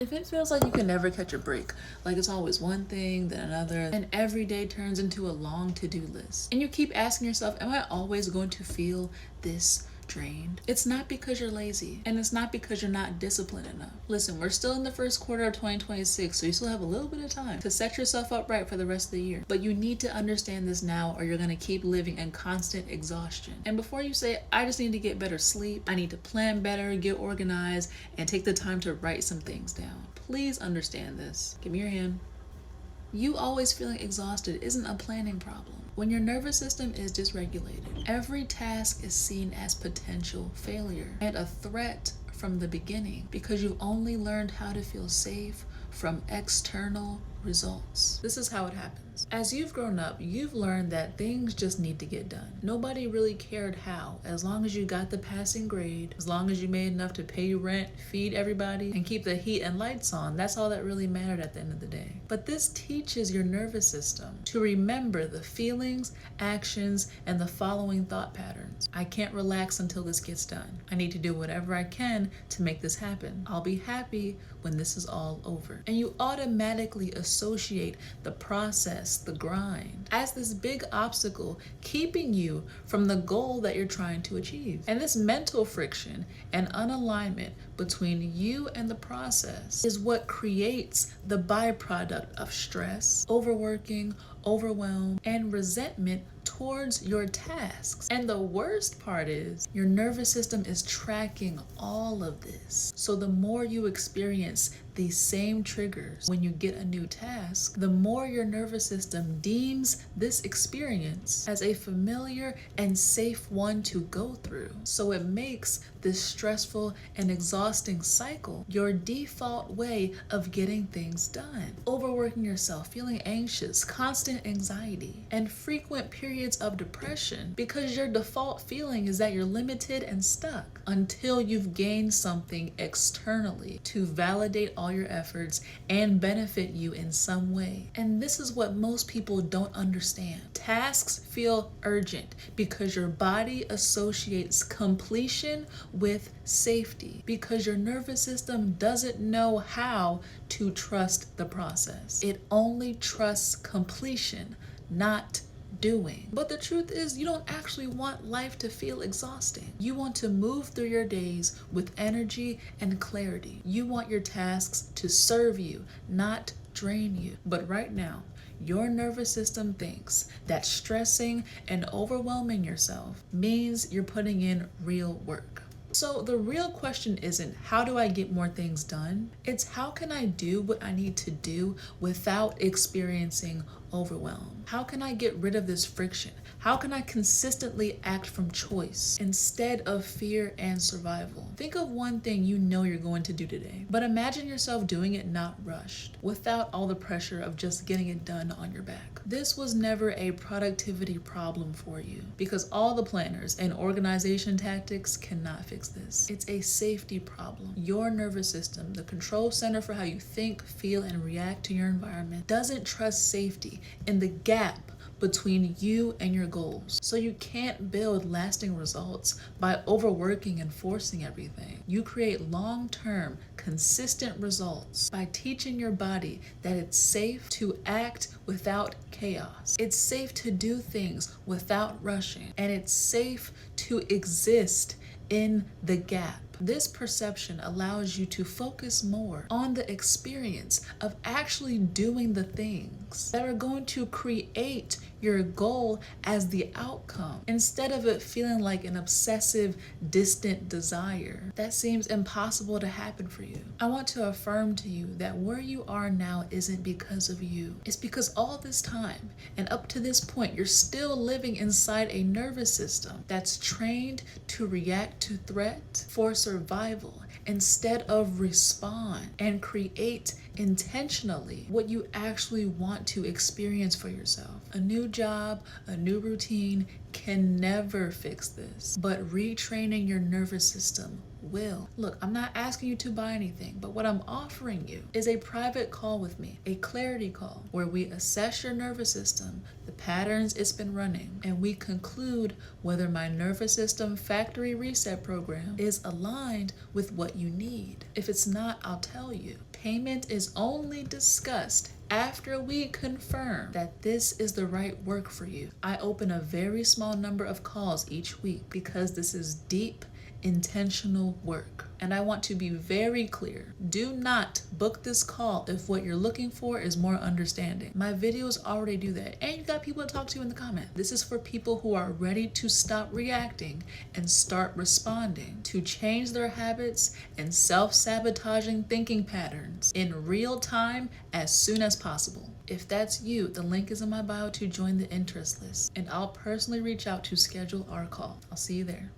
If it feels like you can never catch a break, like it's always one thing, then another, and every day turns into a long to-do list, and you keep asking yourself, am I always going to feel this drained? It's not because you're lazy, and it's not because you're not disciplined enough. Listen, we're still in the first quarter of 2026, so you still have a little bit of time to set yourself up right for the rest of the year. But you need to understand this now, or you're gonna keep living in constant exhaustion. And before you say, I just need to get better sleep, I need to plan better, get organized, and take the time to write some things down, please understand this. Give me your hand. You always feeling exhausted isn't a planning problem. When your nervous system is dysregulated, every task is seen as potential failure and a threat from the beginning because you've only learned how to feel safe from external results. This is how it happens. As you've grown up, you've learned that things just need to get done. Nobody really cared how, as long as you got the passing grade, as long as you made enough to pay rent, feed everybody, and keep the heat and lights on, that's all that really mattered at the end of the day. But this teaches your nervous system to remember the feelings, actions, and the following thought patterns. I can't relax until this gets done. I need to do whatever I can to make this happen. I'll be happy when this is all over. And you automatically associate the process, the grind, as this big obstacle keeping you from the goal that you're trying to achieve. And this mental friction and unalignment between you and the process is what creates the byproduct of stress, overworking, overwhelm, and resentment towards your tasks. And the worst part is your nervous system is tracking all of this. So the more you experience these same triggers when you get a new task, the more your nervous system deems this experience as a familiar and safe one to go through. So it makes this stressful and exhausting cycle your default way of getting things done. Overworking yourself, feeling anxious, constant anxiety, and frequent periods of depression because your default feeling is that you're limited and stuck until you've gained something externally to validate all your efforts and benefit you in some way. And this is what most people don't understand. Tasks feel urgent because your body associates completion with safety, because your nervous system doesn't know how to trust the process. It only trusts completion, not doing. But the truth is, you don't actually want life to feel exhausting. You want to move through your days with energy and clarity. You want your tasks to serve you, not drain you. But right now, your nervous system thinks that stressing and overwhelming yourself means you're putting in real work. So the real question isn't how do I get more things done? It's how can I do what I need to do without experiencing overwhelm? How can I get rid of this friction? How can I consistently act from choice instead of fear and survival? Think of one thing you know you're going to do today, but imagine yourself doing it not rushed, without all the pressure of just getting it done on your back. This was never a productivity problem for you because all the planners and organization tactics cannot fix this. It's a safety problem. Your nervous system, the control center for how you think, feel, and react to your environment, doesn't trust safety in the gap between you and your goals. So you can't build lasting results by overworking and forcing everything. You create long-term, consistent results by teaching your body that it's safe to act without chaos. It's safe to do things without rushing, and it's safe to exist in the gap. This perception allows you to focus more on the experience of actually doing the things that are going to create your goal as the outcome, instead of it feeling like an obsessive, distant desire that seems impossible to happen for you. I want to affirm to you that where you are now isn't because of you. It's because all this time and up to this point, you're still living inside a nervous system that's trained to react to threat for survival instead of respond and create intentionally what you actually want to experience for yourself. A new job, a new routine can never fix this, but retraining your nervous system will. Look, I'm not asking you to buy anything, but what I'm offering you is a private call with me, a clarity call, where we assess your nervous system, the patterns it's been running, and we conclude whether my nervous system factory reset program is aligned with what you need. If it's not, I'll tell you. Payment is only discussed after we confirm that this is the right work for you. I open a very small number of calls each week because this is deep, intentional work. And I want to be very clear. Do not book this call if what you're looking for is more understanding. My videos already do that. And you got people to talk to in the comments. This is for people who are ready to stop reacting and start responding, to change their habits and self-sabotaging thinking patterns in real time as soon as possible. If that's you, the link is in my bio to join the interest list, and I'll personally reach out to schedule our call. I'll see you there.